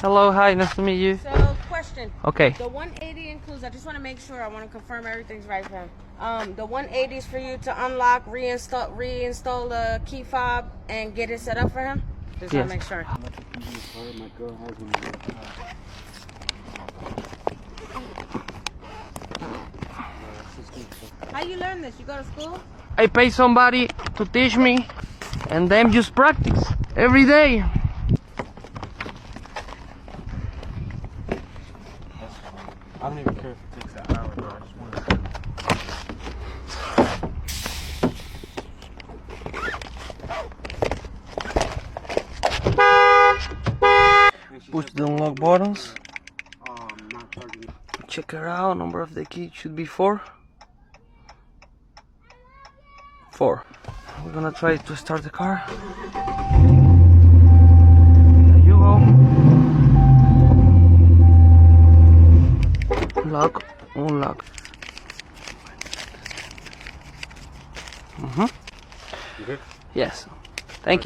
Hello, hi, nice to meet you. So, question. Okay. The 180 includes, I just want to make sure, I want to confirm everything's right for him. The 180 is for you to unlock, reinstall the key fob, and get it set up for him? Just want to make sure. How you learn this? You go to school? I pay somebody to teach me, and then just practice every day. I don't even care if it takes an hour, bro. I just want to. Push the unlock buttons. Check it out. Number of the key should be 4. 4. We're gonna try to start the car. There you go. Lock, unlock. You good? Yes.